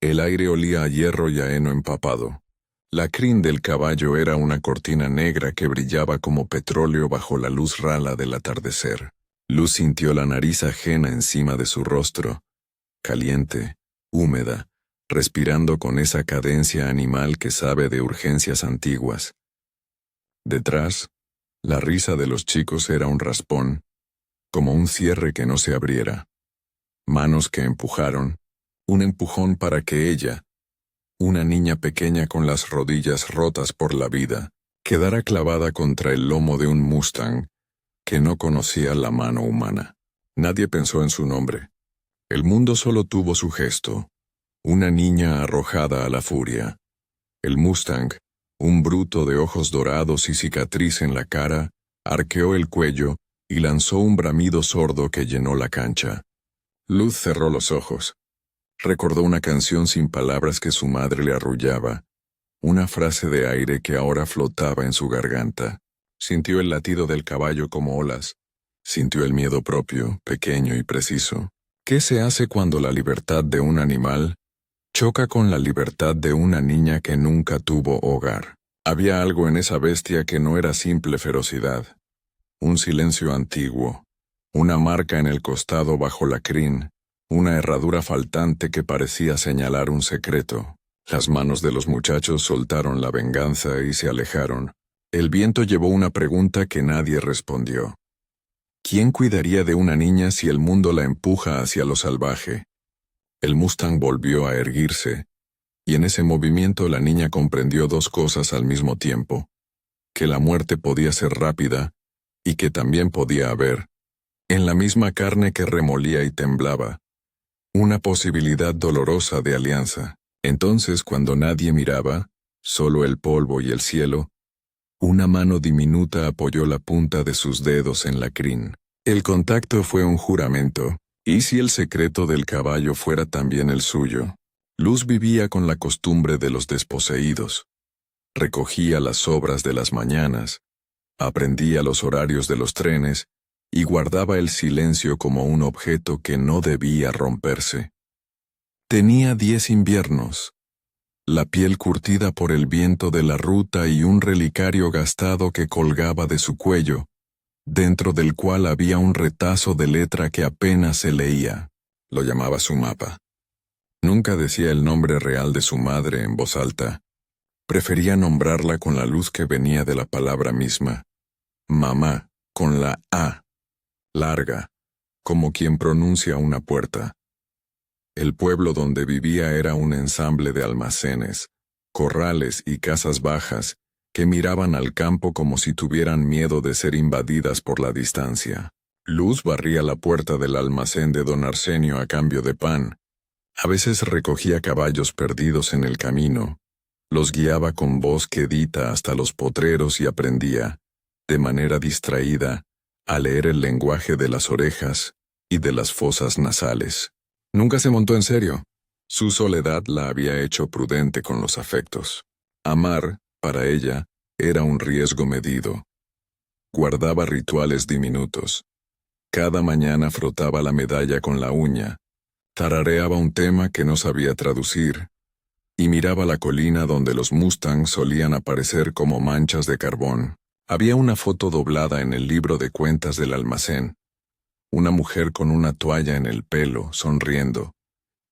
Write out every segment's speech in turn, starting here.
El aire olía a hierro y a heno empapado. La crin del caballo era una cortina negra que brillaba como petróleo bajo la luz rala del atardecer. Luz sintió la nariz ajena encima de su rostro, caliente, húmeda, respirando con esa cadencia animal que sabe de urgencias antiguas. Detrás, la risa de los chicos era un raspón, como un cierre que no se abriera. Manos que empujaron, un empujón para que ella, una niña pequeña con las rodillas rotas por la vida, quedara clavada contra el lomo de un Mustang que no conocía la mano humana. Nadie pensó en su nombre. El mundo solo tuvo su gesto, una niña arrojada a la furia. El Mustang, un bruto de ojos dorados y cicatriz en la cara, arqueó el cuello y lanzó un bramido sordo que llenó la cancha. Luz cerró los ojos. Recordó una canción sin palabras que su madre le arrullaba, una frase de aire que ahora flotaba en su garganta. Sintió el latido del caballo como olas. Sintió el miedo propio, pequeño y preciso. ¿Qué se hace cuando la libertad de un animal choca con la libertad de una niña que nunca tuvo hogar? Había algo en esa bestia que no era simple ferocidad. Un silencio antiguo, una marca en el costado bajo la crin, una herradura faltante que parecía señalar un secreto. Las manos de los muchachos soltaron la venganza y se alejaron. El viento llevó una pregunta que nadie respondió. ¿Quién cuidaría de una niña si el mundo la empuja hacia lo salvaje? El Mustang volvió a erguirse, y en ese movimiento la niña comprendió dos cosas al mismo tiempo: que la muerte podía ser rápida, y que también podía haber, en la misma carne que remolía y temblaba, una posibilidad dolorosa de alianza. Entonces, cuando nadie miraba, solo el polvo y el cielo, una mano diminuta apoyó la punta de sus dedos en la crin. El contacto fue un juramento. ¿Y si el secreto del caballo fuera también el suyo? Luz vivía con la costumbre de los desposeídos. Recogía las sobras de las mañanas, aprendía los horarios de los trenes y guardaba el silencio como un objeto que no debía romperse. Tenía 10 inviernos, la piel curtida por el viento de la ruta y un relicario gastado que colgaba de su cuello, dentro del cual había un retazo de letra que apenas se leía. Lo llamaba su mapa. Nunca decía el nombre real de su madre en voz alta. Prefería nombrarla con la luz que venía de la palabra misma. Mamá, con la A, larga, como quien pronuncia una puerta. El pueblo donde vivía era un ensamble de almacenes, corrales y casas bajas que miraban al campo como si tuvieran miedo de ser invadidas por la distancia. Luz barría la puerta del almacén de don Arsenio a cambio de pan. A veces recogía caballos perdidos en el camino, los guiaba con voz quedita hasta los potreros y aprendía, de manera distraída, a leer el lenguaje de las orejas y de las fosas nasales. Nunca se montó en serio. Su soledad la había hecho prudente con los afectos. Amar, para ella, era un riesgo medido. Guardaba rituales diminutos. Cada mañana frotaba la medalla con la uña, tarareaba un tema que no sabía traducir, y miraba la colina donde los Mustangs solían aparecer como manchas de carbón. Había una foto doblada en el libro de cuentas del almacén. Una mujer con una toalla en el pelo, sonriendo,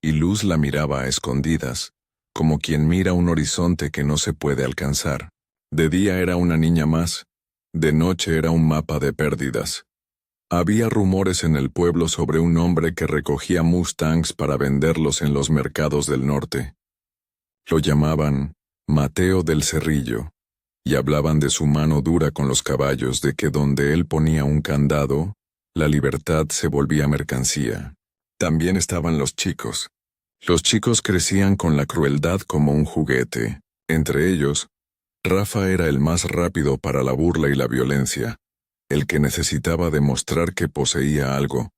y Luz la miraba a escondidas, como quien mira un horizonte que no se puede alcanzar. De día era una niña más, de noche era un mapa de pérdidas. Había rumores en el pueblo sobre un hombre que recogía Mustangs para venderlos en los mercados del norte. Lo llamaban Mateo del Cerrillo, y hablaban de su mano dura con los caballos, de que donde él ponía un candado, la libertad se volvía mercancía. También estaban los chicos. Los chicos crecían con la crueldad como un juguete. Entre ellos, Rafa era el más rápido para la burla y la violencia, el que necesitaba demostrar que poseía algo,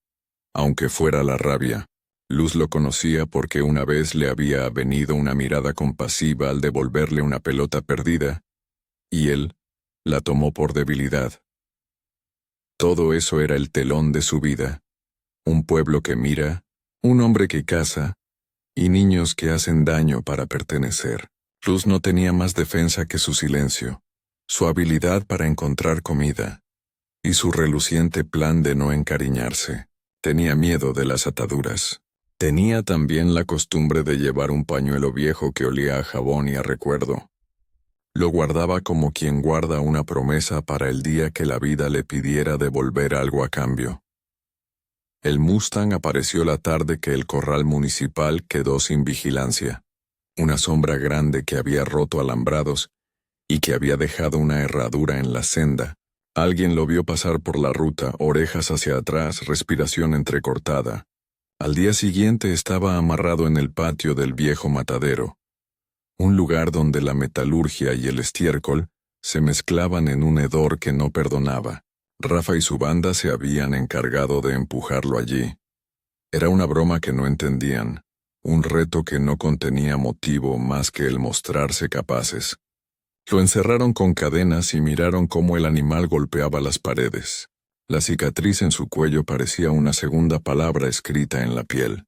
aunque fuera la rabia. Luz lo conocía porque una vez le había venido una mirada compasiva al devolverle una pelota perdida, y él la tomó por debilidad. Todo eso era el telón de su vida. Un pueblo que mira, un hombre que caza, y niños que hacen daño para pertenecer. Luz no tenía más defensa que su silencio, su habilidad para encontrar comida, y su reluciente plan de no encariñarse. Tenía miedo de las ataduras. Tenía también la costumbre de llevar un pañuelo viejo que olía a jabón y a recuerdo. Lo guardaba como quien guarda una promesa para el día que la vida le pidiera devolver algo a cambio. El Mustang apareció la tarde que el corral municipal quedó sin vigilancia. Una sombra grande que había roto alambrados y que había dejado una herradura en la senda. Alguien lo vio pasar por la ruta, orejas hacia atrás, respiración entrecortada. Al día siguiente estaba amarrado en el patio del viejo matadero, un lugar donde la metalurgia y el estiércol se mezclaban en un hedor que no perdonaba. Rafa y su banda se habían encargado de empujarlo allí. Era una broma que no entendían, un reto que no contenía motivo más que el mostrarse capaces. Lo encerraron con cadenas y miraron cómo el animal golpeaba las paredes. La cicatriz en su cuello parecía una segunda palabra escrita en la piel.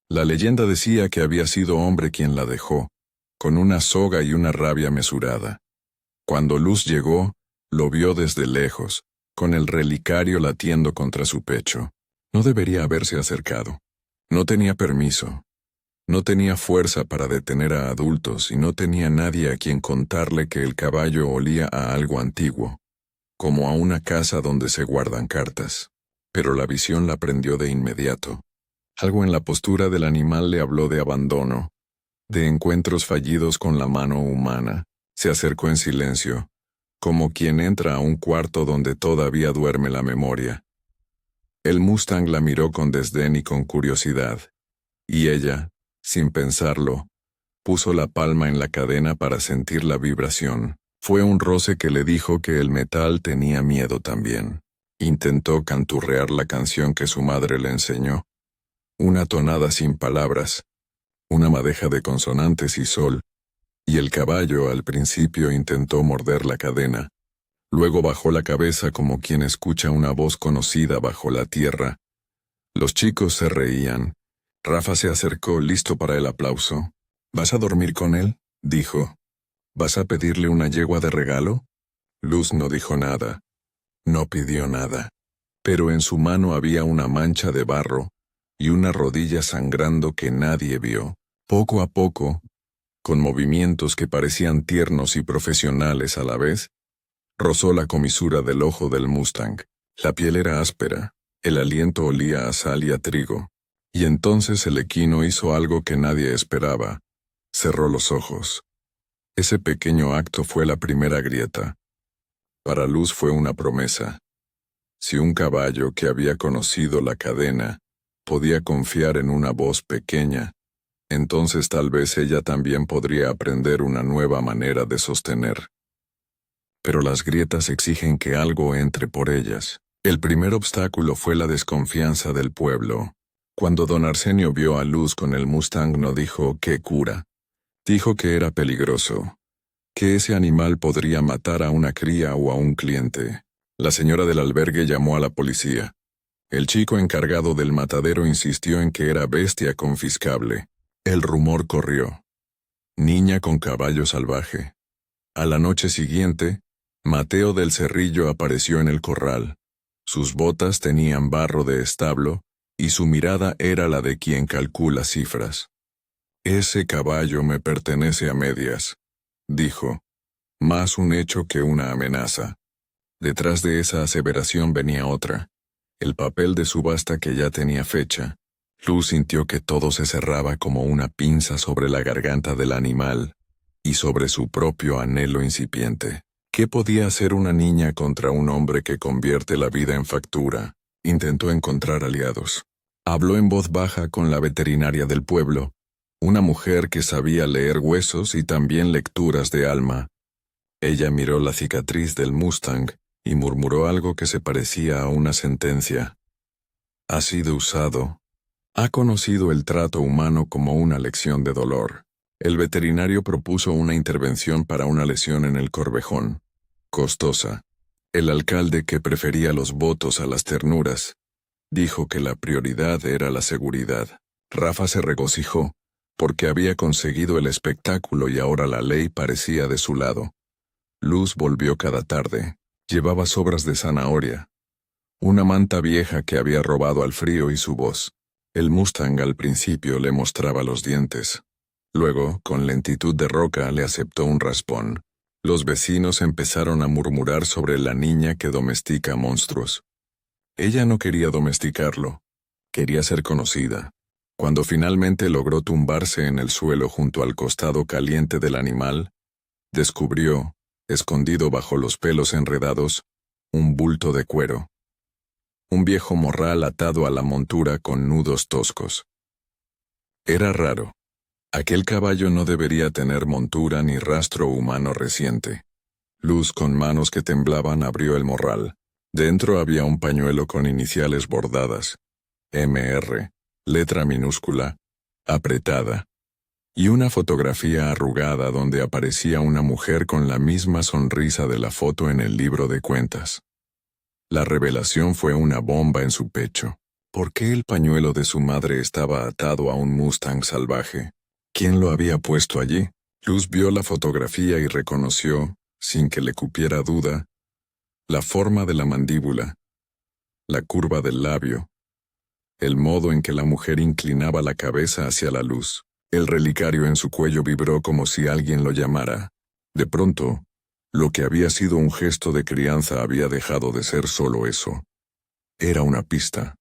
La leyenda decía que había sido hombre quien la dejó, con una soga y una rabia mesurada. Cuando Luz llegó, lo vio desde lejos, con el relicario latiendo contra su pecho. No debería haberse acercado. No tenía permiso. No tenía fuerza para detener a adultos y no tenía nadie a quien contarle que el caballo olía a algo antiguo, como a una casa donde se guardan cartas. Pero la visión la prendió de inmediato. Algo en la postura del animal le habló de abandono, de encuentros fallidos con la mano humana. Se acercó en silencio, como quien entra a un cuarto donde todavía duerme la memoria. El Mustang la miró con desdén y con curiosidad, y ella, sin pensarlo, puso la palma en la cadena para sentir la vibración. Fue un roce que le dijo que el metal tenía miedo también. Intentó canturrear la canción que su madre le enseñó. Una tonada sin palabras, una madeja de consonantes y sol, y el caballo al principio intentó morder la cadena. Luego bajó la cabeza como quien escucha una voz conocida bajo la tierra. Los chicos se reían. Rafa se acercó listo para el aplauso. ¿Vas a dormir con él?, dijo. ¿Vas a pedirle una yegua de regalo? Luz no dijo nada. No pidió nada. Pero en su mano había una mancha de barro y una rodilla sangrando que nadie vio. Poco a poco, con movimientos que parecían tiernos y profesionales a la vez, rozó la comisura del ojo del Mustang. La piel era áspera, el aliento olía a sal y a trigo. Y entonces el equino hizo algo que nadie esperaba. Cerró los ojos. Ese pequeño acto fue la primera grieta. Para Luz fue una promesa. Si un caballo que había conocido la cadena podía confiar en una voz pequeña, entonces tal vez ella también podría aprender una nueva manera de sostener. Pero las grietas exigen que algo entre por ellas. El primer obstáculo fue la desconfianza del pueblo. Cuando don Arsenio vio a Luz con el Mustang no dijo «qué cura». Dijo que era peligroso, que ese animal podría matar a una cría o a un cliente. La señora del albergue llamó a la policía. El chico encargado del matadero insistió en que era bestia confiscable. El rumor corrió. Niña con caballo salvaje. A la noche siguiente, Mateo del Cerrillo apareció en el corral. Sus botas tenían barro de establo, y su mirada era la de quien calcula cifras. «Ese caballo me pertenece a medias», dijo, más un hecho que una amenaza. Detrás de esa aseveración venía otra, el papel de subasta que ya tenía fecha. Luz sintió que todo se cerraba como una pinza sobre la garganta del animal y sobre su propio anhelo incipiente. ¿Qué podía hacer una niña contra un hombre que convierte la vida en factura? Intentó encontrar aliados. Habló en voz baja con la veterinaria del pueblo, una mujer que sabía leer huesos y también lecturas de alma. Ella miró la cicatriz del Mustang y murmuró algo que se parecía a una sentencia. Ha sido usado. Ha conocido el trato humano como una lección de dolor. El veterinario propuso una intervención para una lesión en el corvejón. Costosa. El alcalde, que prefería los votos a las ternuras, dijo que la prioridad era la seguridad. Rafa se regocijó. porque había conseguido el espectáculo y ahora la ley parecía de su lado. Luz volvió cada tarde. Llevaba sobras de zanahoria, una manta vieja que había robado al frío y su voz. El Mustang al principio le mostraba los dientes. Luego, con lentitud de roca, le aceptó un raspón. Los vecinos empezaron a murmurar sobre la niña que domestica monstruos. Ella no quería domesticarlo. Quería ser conocida. Cuando finalmente logró tumbarse en el suelo junto al costado caliente del animal, descubrió, escondido bajo los pelos enredados, un bulto de cuero. Un viejo morral atado a la montura con nudos toscos. Era raro. Aquel caballo no debería tener montura ni rastro humano reciente. Luz, con manos que temblaban, abrió el morral. Dentro había un pañuelo con iniciales bordadas. MR, letra minúscula, apretada. Y una fotografía arrugada donde aparecía una mujer con la misma sonrisa de la foto en el libro de cuentas. La revelación fue una bomba en su pecho. ¿Por qué el pañuelo de su madre estaba atado a un Mustang salvaje? ¿Quién lo había puesto allí? Luz vio la fotografía y reconoció, sin que le cupiera duda, la forma de la mandíbula, la curva del labio, el modo en que la mujer inclinaba la cabeza hacia la luz. El relicario en su cuello vibró como si alguien lo llamara. De pronto, lo que había sido un gesto de crianza había dejado de ser solo eso. Era una pista.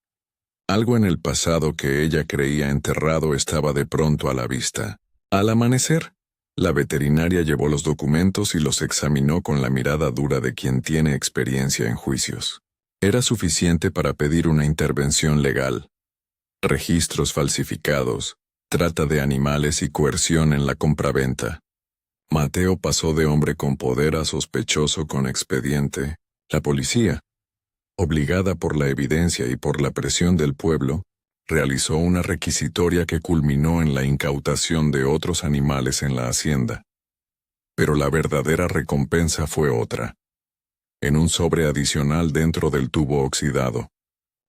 Algo en el pasado que ella creía enterrado estaba de pronto a la vista. Al amanecer, la veterinaria llevó los documentos y los examinó con la mirada dura de quien tiene experiencia en juicios. Era suficiente para pedir una intervención legal. Registros falsificados, trata de animales y coerción en la compraventa. Mateo pasó de hombre con poder a sospechoso con expediente. La policía, obligada por la evidencia y por la presión del pueblo, realizó una requisitoria que culminó en la incautación de otros animales en la hacienda. Pero la verdadera recompensa fue otra. En un sobre adicional dentro del tubo oxidado,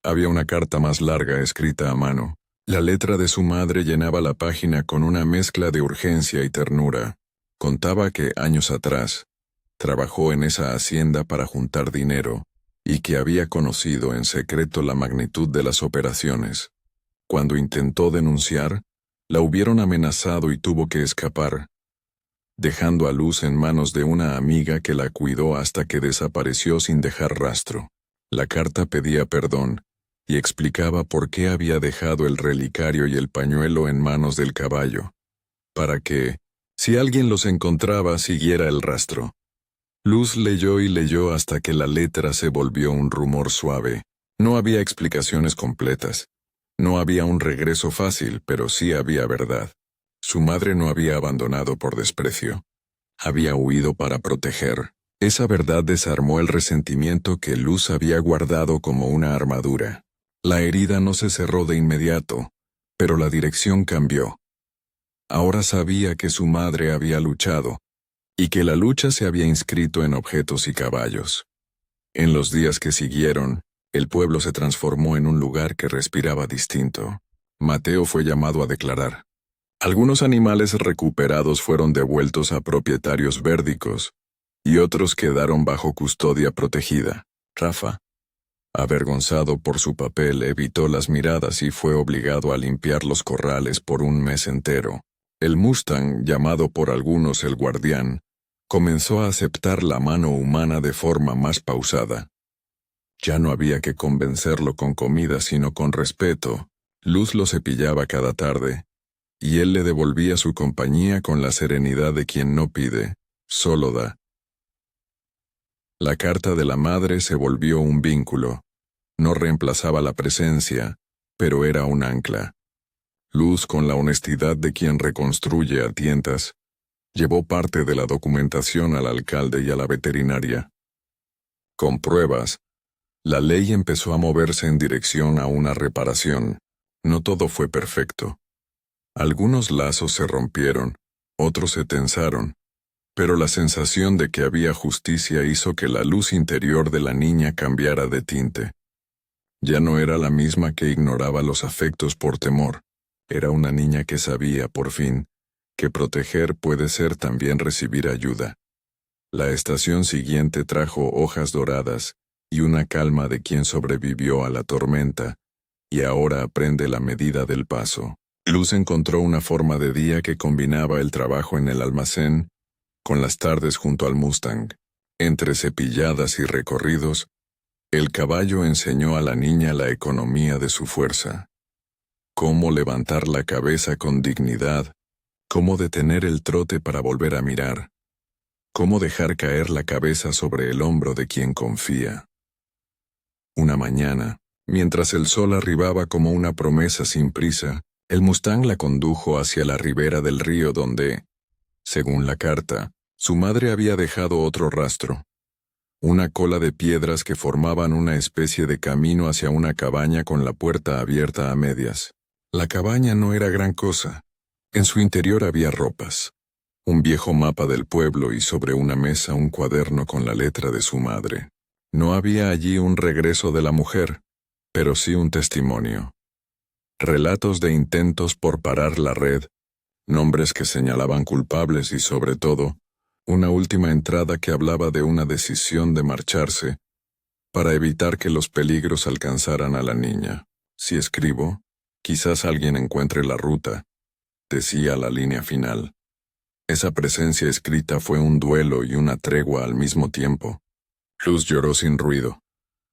había una carta más larga escrita a mano. La letra de su madre llenaba la página con una mezcla de urgencia y ternura. Contaba que, años atrás, trabajó en esa hacienda para juntar dinero, y que había conocido en secreto la magnitud de las operaciones. Cuando intentó denunciar, la hubieron amenazado y tuvo que escapar, dejando a Luz en manos de una amiga que la cuidó hasta que desapareció sin dejar rastro. La carta pedía perdón, y explicaba por qué había dejado el relicario y el pañuelo en manos del caballo, para que, si alguien los encontraba, siguiera el rastro. Luz leyó y leyó hasta que la letra se volvió un rumor suave. No había explicaciones completas. No había un regreso fácil, pero sí había verdad. Su madre no había abandonado por desprecio. Había huido para proteger. Esa verdad desarmó el resentimiento que Luz había guardado como una armadura. La herida no se cerró de inmediato, pero la dirección cambió. Ahora sabía que su madre había luchado, y que la lucha se había inscrito en objetos y caballos. En los días que siguieron, el pueblo se transformó en un lugar que respiraba distinto. Mateo fue llamado a declarar. Algunos animales recuperados fueron devueltos a propietarios vérdicos, y otros quedaron bajo custodia protegida. Rafa, avergonzado por su papel, evitó las miradas y fue obligado a limpiar los corrales por un mes entero. El Mustang, llamado por algunos el guardián, comenzó a aceptar la mano humana de forma más pausada. Ya no había que convencerlo con comida sino con respeto. Luz lo cepillaba cada tarde, y él le devolvía su compañía con la serenidad de quien no pide, solo da. La carta de la madre se volvió un vínculo. No reemplazaba la presencia, pero era un ancla. Luz, con la honestidad de quien reconstruye a tientas, llevó parte de la documentación al alcalde y a la veterinaria. Con pruebas, la ley empezó a moverse en dirección a una reparación. No todo fue perfecto. Algunos lazos se rompieron, otros se tensaron, pero la sensación de que había justicia hizo que la luz interior de la niña cambiara de tinte. Ya no era la misma que ignoraba los afectos por temor. Era una niña que sabía, por fin, que proteger puede ser también recibir ayuda. La estación siguiente trajo hojas doradas y una calma de quien sobrevivió a la tormenta, y ahora aprende la medida del paso. Luz encontró una forma de día que combinaba el trabajo en el almacén con las tardes junto al Mustang. Entre cepilladas y recorridos, el caballo enseñó a la niña la economía de su fuerza. Cómo levantar la cabeza con dignidad, cómo detener el trote para volver a mirar, cómo dejar caer la cabeza sobre el hombro de quien confía. Una mañana, mientras el sol arribaba como una promesa sin prisa, el Mustang la condujo hacia la ribera del río donde, según la carta, su madre había dejado otro rastro. Una cola de piedras que formaban una especie de camino hacia una cabaña con la puerta abierta a medias. La cabaña no era gran cosa. En su interior había ropas, un viejo mapa del pueblo y sobre una mesa un cuaderno con la letra de su madre. No había allí un regreso de la mujer, pero sí un testimonio. Relatos de intentos por parar la red, nombres que señalaban culpables y sobre todo, una última entrada que hablaba de una decisión de marcharse para evitar que los peligros alcanzaran a la niña. Si escribo, quizás alguien encuentre la ruta, decía la línea final. Esa presencia escrita fue un duelo y una tregua al mismo tiempo. Luz lloró sin ruido,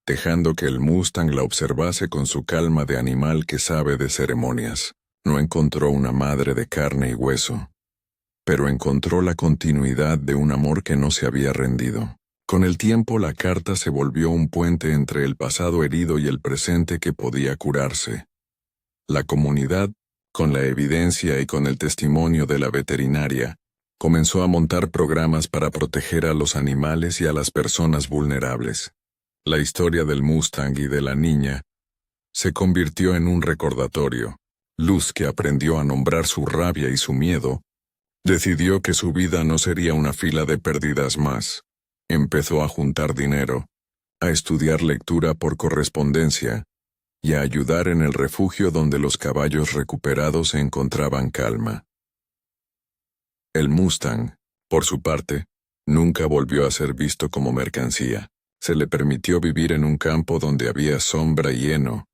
dejando que el Mustang la observase con su calma de animal que sabe de ceremonias. No encontró una madre de carne y hueso, pero encontró la continuidad de un amor que no se había rendido. Con el tiempo la carta se volvió un puente entre el pasado herido y el presente que podía curarse. La comunidad, con la evidencia y con el testimonio de la veterinaria, comenzó a montar programas para proteger a los animales y a las personas vulnerables. La historia del Mustang y de la niña se convirtió en un recordatorio. Luz, que aprendió a nombrar su rabia y su miedo, decidió que su vida no sería una fila de pérdidas más. Empezó a juntar dinero, a estudiar lectura por correspondencia y a ayudar en el refugio donde los caballos recuperados se encontraban calma. El Mustang, por su parte, nunca volvió a ser visto como mercancía. Se le permitió vivir en un campo donde había sombra y heno,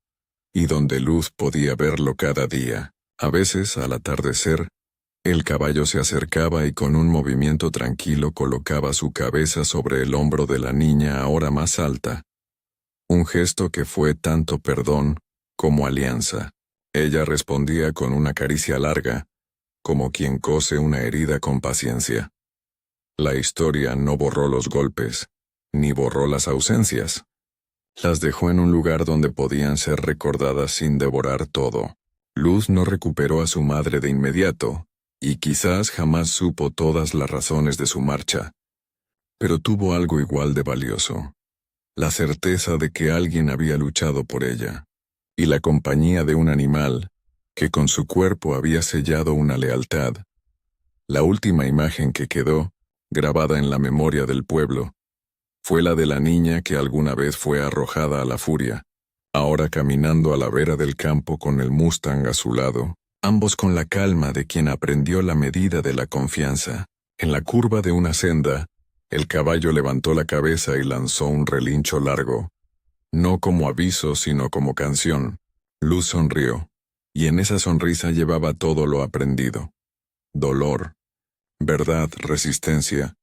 y donde Luz podía verlo cada día. A veces, al atardecer, el caballo se acercaba y con un movimiento tranquilo colocaba su cabeza sobre el hombro de la niña ahora más alta. Un gesto que fue tanto perdón como alianza. Ella respondía con una caricia larga, como quien cose una herida con paciencia. La historia no borró los golpes, ni borró las ausencias. Las dejó en un lugar donde podían ser recordadas sin devorar todo. Luz no recuperó a su madre de inmediato, y quizás jamás supo todas las razones de su marcha. Pero tuvo algo igual de valioso: la certeza de que alguien había luchado por ella, y la compañía de un animal que con su cuerpo había sellado una lealtad. La última imagen que quedó, grabada en la memoria del pueblo, fue la de la niña que alguna vez fue arrojada a la furia, ahora caminando a la vera del campo con el Mustang a su lado, ambos con la calma de quien aprendió la medida de la confianza. En la curva de una senda, el caballo levantó la cabeza y lanzó un relincho largo, no como aviso sino como canción. Luz sonrió, y en esa sonrisa llevaba todo lo aprendido: dolor, verdad, resistencia,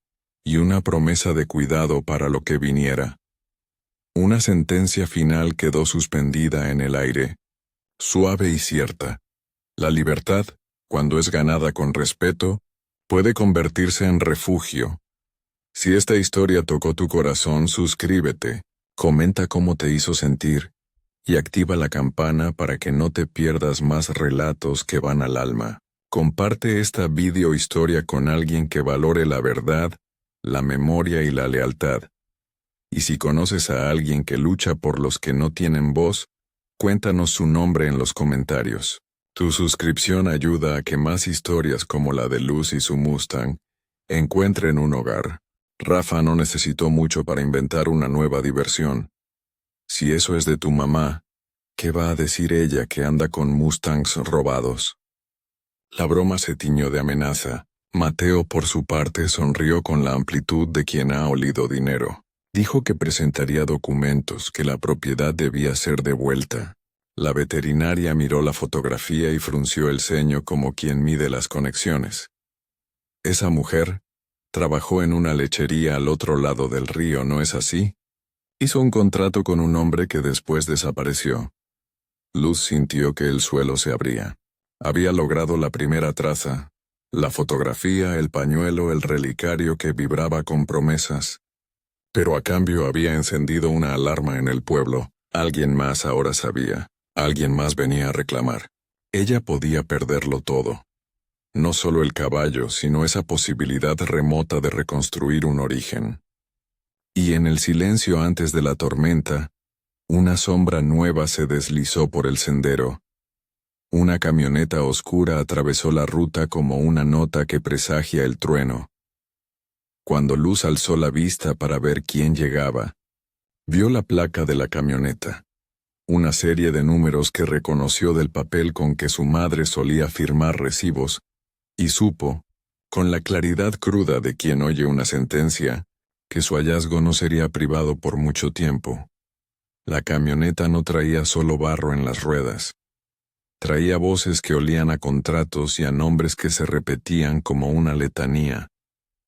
y una promesa de cuidado para lo que viniera. Una sentencia final quedó suspendida en el aire, suave y cierta. La libertad, cuando es ganada con respeto, puede convertirse en refugio. Si esta historia tocó tu corazón, suscríbete, comenta cómo te hizo sentir, y activa la campana para que no te pierdas más relatos que van al alma. Comparte esta video historia con alguien que valore la verdad, la memoria y la lealtad. Y si conoces a alguien que lucha por los que no tienen voz, cuéntanos su nombre en los comentarios. Tu suscripción ayuda a que más historias como la de Luz y su Mustang encuentren un hogar. Rafa no necesitó mucho para inventar una nueva diversión. Si eso es de tu mamá, ¿Qué va a decir ella que anda con Mustangs robados? La broma se tiñó de amenaza. Mateo, por su parte, sonrió con la amplitud de quien ha olido dinero. Dijo que presentaría documentos, que la propiedad debía ser devuelta. La veterinaria miró la fotografía y frunció el ceño como quien mide las conexiones. Esa mujer trabajó en una lechería al otro lado del río, ¿no es así? Hizo un contrato con un hombre que después desapareció. Luz sintió que el suelo se abría. Había logrado la primera traza, la fotografía, el pañuelo, el relicario que vibraba con promesas. Pero a cambio había encendido una alarma en el pueblo. Alguien más ahora sabía. Alguien más venía a reclamar. Ella podía perderlo todo. No solo el caballo, sino esa posibilidad remota de reconstruir un origen. Y en el silencio antes de la tormenta, una sombra nueva se deslizó por el sendero. Una camioneta oscura atravesó la ruta como una nota que presagia el trueno. Cuando Luz alzó la vista para ver quién llegaba, vio la placa de la camioneta. Una serie de números que reconoció del papel con que su madre solía firmar recibos, y supo, con la claridad cruda de quien oye una sentencia, que su hallazgo no sería privado por mucho tiempo. La camioneta no traía solo barro en las ruedas. Traía voces que olían a contratos y a nombres que se repetían como una letanía.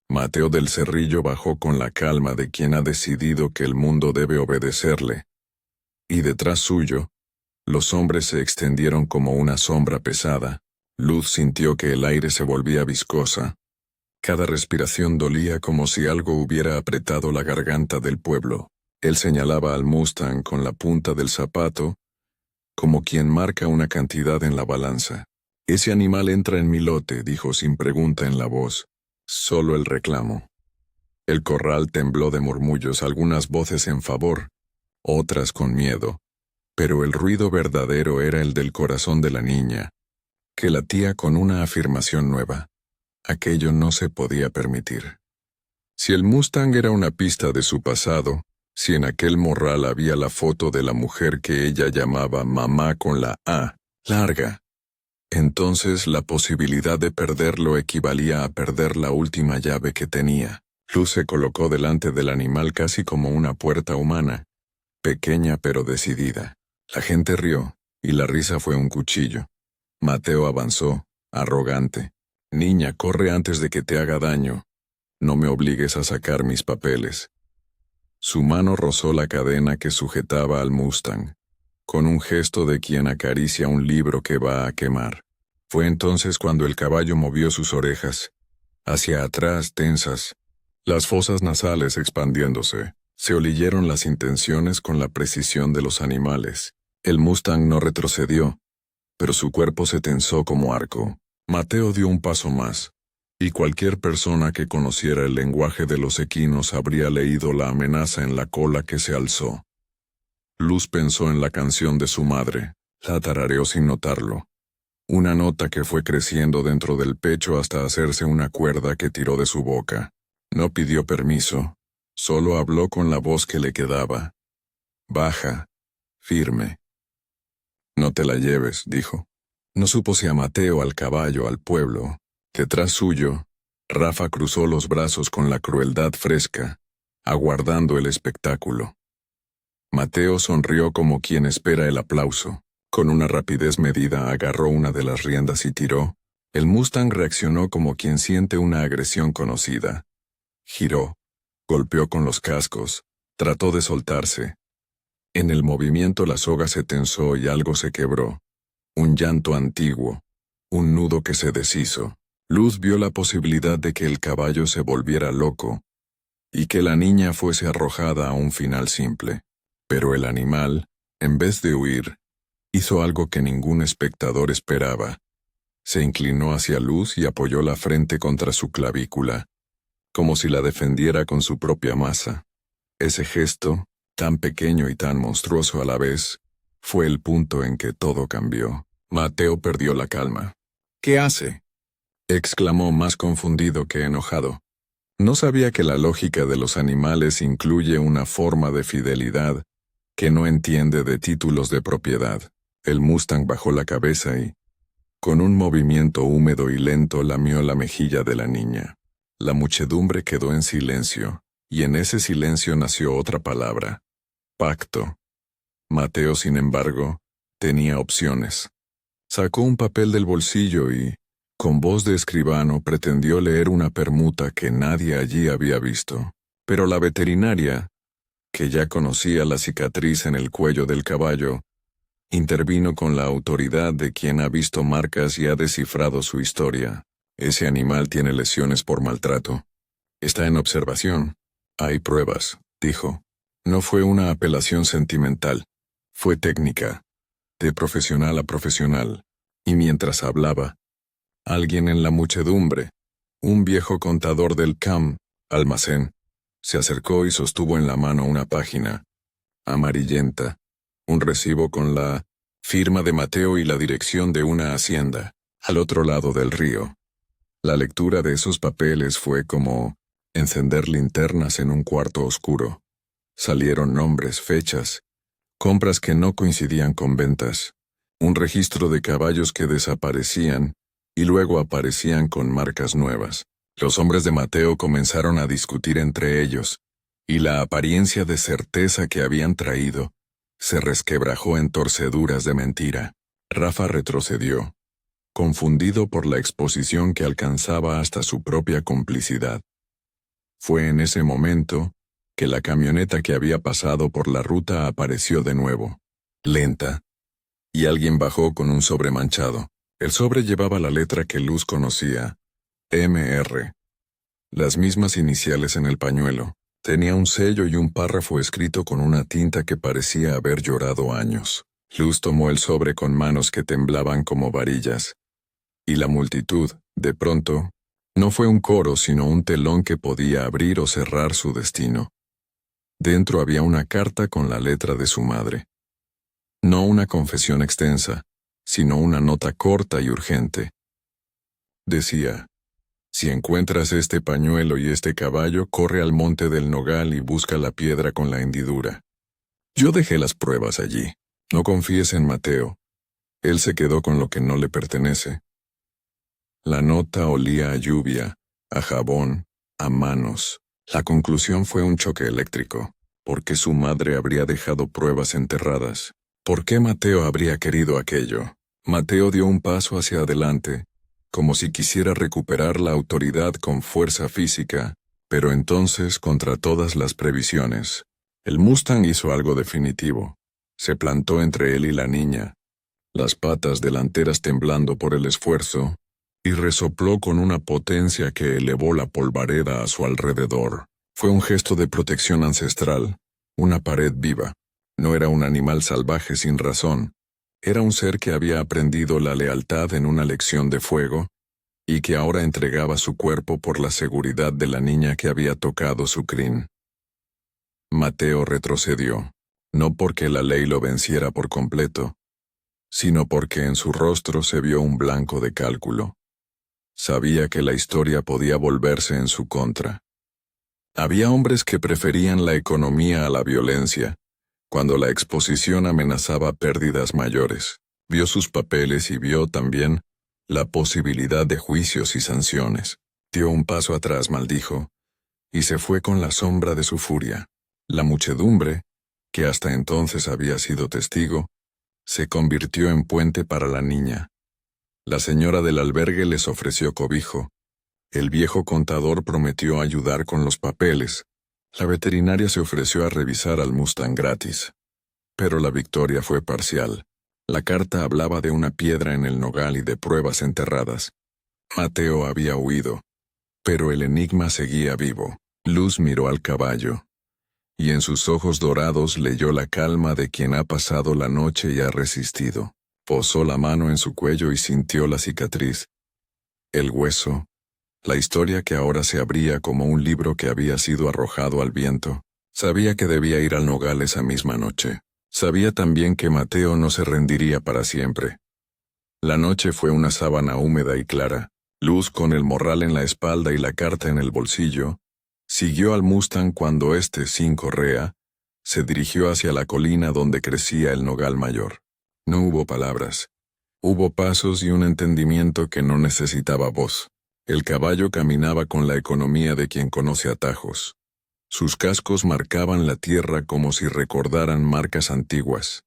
Mateo del Cerrillo bajó con la calma de quien ha decidido que el mundo debe obedecerle. Y detrás suyo, los hombres se extendieron como una sombra pesada. Luz sintió que el aire se volvía viscosa. Cada respiración dolía como si algo hubiera apretado la garganta del pueblo. Él señalaba al Mustang con la punta del zapato, como quien marca una cantidad en la balanza. Ese animal entra en mi lote, dijo sin pregunta en la voz. Solo el reclamo. El corral tembló de murmullos, algunas voces en favor, otras con miedo, pero el ruido verdadero era el del corazón de la niña, que latía con una afirmación nueva. Aquello no se podía permitir. Si el Mustang era una pista de su pasado, si en aquel morral había la foto de la mujer que ella llamaba mamá con la A larga, entonces la posibilidad de perderlo equivalía a perder la última llave que tenía. Luz se colocó delante del animal casi como una puerta humana, pequeña pero decidida. La gente rió, y la risa fue un cuchillo. Mateo avanzó, arrogante. Niña, corre antes de que te haga daño. No me obligues a sacar mis papeles. Su mano rozó la cadena que sujetaba al Mustang, con un gesto de quien acaricia un libro que va a quemar. Fue entonces cuando el caballo movió sus orejas, hacia atrás tensas, las fosas nasales expandiéndose. Se oyeron las intenciones con la precisión de los animales. El Mustang no retrocedió, pero su cuerpo se tensó como arco. Mateo dio un paso más, y cualquier persona que conociera el lenguaje de los equinos habría leído la amenaza en la cola que se alzó. Luz pensó en la canción de su madre, la tarareó sin notarlo. Una nota que fue creciendo dentro del pecho hasta hacerse una cuerda que tiró de su boca. No pidió permiso, solo habló con la voz que le quedaba. Baja, firme. No te la lleves, dijo. No supo si a Mateo, al caballo, al pueblo. Detrás suyo, Rafa cruzó los brazos con la crueldad fresca, aguardando el espectáculo. Mateo sonrió como quien espera el aplauso. Con una rapidez medida agarró una de las riendas y tiró. El Mustang reaccionó como quien siente una agresión conocida. Giró, golpeó con los cascos, trató de soltarse. En el movimiento la soga se tensó y algo se quebró. Un llanto antiguo, un nudo que se deshizo. Luz vio la posibilidad de que el caballo se volviera loco y que la niña fuese arrojada a un final simple. Pero el animal, en vez de huir, hizo algo que ningún espectador esperaba. Se inclinó hacia Luz y apoyó la frente contra su clavícula, como si la defendiera con su propia masa. Ese gesto, tan pequeño y tan monstruoso a la vez, fue el punto en que todo cambió. Mateo perdió la calma. ¿Qué hace?, exclamó más confundido que enojado. No sabía que la lógica de los animales incluye una forma de fidelidad que no entiende de títulos de propiedad. El Mustang bajó la cabeza y, con un movimiento húmedo y lento, lamió la mejilla de la niña. La muchedumbre quedó en silencio, y en ese silencio nació otra palabra: pacto. Mateo, sin embargo, tenía opciones. Sacó un papel del bolsillo y, con voz de escribano, pretendió leer una permuta que nadie allí había visto. Pero la veterinaria, que ya conocía la cicatriz en el cuello del caballo, intervino con la autoridad de quien ha visto marcas y ha descifrado su historia. Ese animal tiene lesiones por maltrato. Está en observación. Hay pruebas, dijo. No fue una apelación sentimental. Fue técnica, de profesional a profesional. Y mientras hablaba, alguien en la muchedumbre, un viejo contador del almacén, se acercó y sostuvo en la mano una página amarillenta, un recibo con la firma de Mateo y la dirección de una hacienda, al otro lado del río. La lectura de esos papeles fue como encender linternas en un cuarto oscuro. Salieron nombres, fechas, compras que no coincidían con ventas, un registro de caballos que desaparecían y luego aparecían con marcas nuevas. Los hombres de Mateo comenzaron a discutir entre ellos, y la apariencia de certeza que habían traído se resquebrajó en torceduras de mentira. Rafa retrocedió, confundido por la exposición que alcanzaba hasta su propia complicidad. Fue en ese momento que la camioneta que había pasado por la ruta apareció de nuevo, lenta, y alguien bajó con un sobre manchado. El sobre llevaba la letra que Luz conocía, MR. Las mismas iniciales en el pañuelo. Tenía un sello y un párrafo escrito con una tinta que parecía haber llorado años. Luz tomó el sobre con manos que temblaban como varillas. Y la multitud, de pronto, no fue un coro sino un telón que podía abrir o cerrar su destino. Dentro había una carta con la letra de su madre. No una confesión extensa, sino una nota corta y urgente. Decía: si encuentras este pañuelo y este caballo, corre al monte del Nogal y busca la piedra con la hendidura. Yo dejé las pruebas allí. No confíes en Mateo. Él se quedó con lo que no le pertenece. La nota olía a lluvia, a jabón, a manos. La conclusión fue un choque eléctrico. ¿Por qué su madre habría dejado pruebas enterradas? ¿Por qué Mateo habría querido aquello? Mateo dio un paso hacia adelante, como si quisiera recuperar la autoridad con fuerza física, pero entonces, contra todas las previsiones, el Mustang hizo algo definitivo. Se plantó entre él y la niña, las patas delanteras temblando por el esfuerzo, y resopló con una potencia que elevó la polvareda a su alrededor. Fue un gesto de protección ancestral, una pared viva. No era un animal salvaje sin razón. Era un ser que había aprendido la lealtad en una lección de fuego, y que ahora entregaba su cuerpo por la seguridad de la niña que había tocado su crin. Mateo retrocedió, no porque la ley lo venciera por completo, sino porque en su rostro se vio un blanco de cálculo. Sabía que la historia podía volverse en su contra. Había hombres que preferían la economía a la violencia, cuando la exposición amenazaba pérdidas mayores. Vio sus papeles y vio también la posibilidad de juicios y sanciones. Dio un paso atrás, maldijo, y se fue con la sombra de su furia. La muchedumbre, que hasta entonces había sido testigo, se convirtió en puente para la niña. La señora del albergue les ofreció cobijo. El viejo contador prometió ayudar con los papeles. La veterinaria se ofreció a revisar al Mustang gratis. Pero la victoria fue parcial. La carta hablaba de una piedra en el nogal y de pruebas enterradas. Mateo había huido, pero el enigma seguía vivo. Luz miró al caballo, y en sus ojos dorados leyó la calma de quien ha pasado la noche y ha resistido. Posó la mano en su cuello y sintió la cicatriz, el hueso, la historia que ahora se abría como un libro que había sido arrojado al viento. Sabía que debía ir al nogal esa misma noche. Sabía también que Mateo no se rendiría para siempre. La noche fue una sábana húmeda y clara. Luz, con el morral en la espalda y la carta en el bolsillo, siguió al Mustang cuando éste, sin correa, Se dirigió hacia la colina donde crecía el nogal mayor. No hubo palabras. Hubo pasos y un entendimiento que no necesitaba voz. El caballo caminaba con la economía de quien conoce atajos. Sus cascos marcaban la tierra como si recordaran marcas antiguas.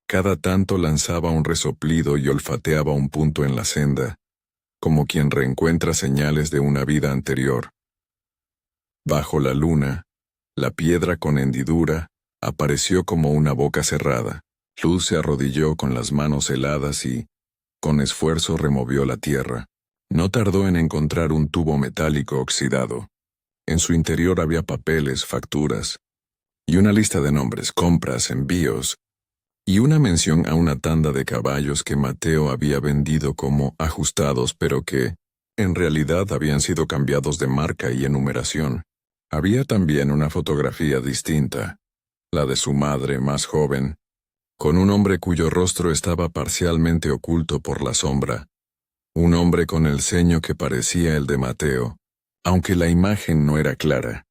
Cada tanto lanzaba un resoplido y olfateaba un punto en la senda, como quien reencuentra señales de una vida anterior. Bajo la luna, la piedra con hendidura apareció como una boca cerrada. Luz se arrodilló con las manos heladas y, con esfuerzo, removió la tierra. No tardó en encontrar un tubo metálico oxidado. En su interior había papeles, facturas, y una lista de nombres, compras, envíos, y una mención a una tanda de caballos que Mateo había vendido como ajustados, pero que, en realidad, habían sido cambiados de marca y enumeración. Había también una fotografía distinta, la de su madre más joven, con un hombre cuyo rostro estaba parcialmente oculto por la sombra, un hombre con el ceño que parecía el de Mateo, aunque la imagen no era clara.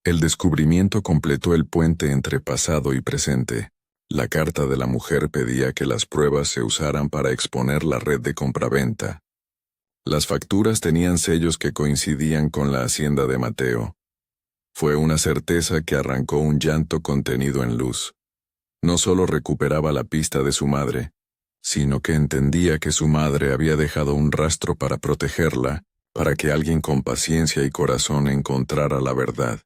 El descubrimiento completó el puente entre pasado y presente. La carta de la mujer pedía que las pruebas se usaran para exponer la red de compraventa. Las facturas tenían sellos que coincidían con la hacienda de Mateo. Fue una certeza que arrancó un llanto contenido en Luz. No solo recuperaba la pista de su madre, sino que entendía que su madre había dejado un rastro para protegerla, para que alguien con paciencia y corazón encontrara la verdad.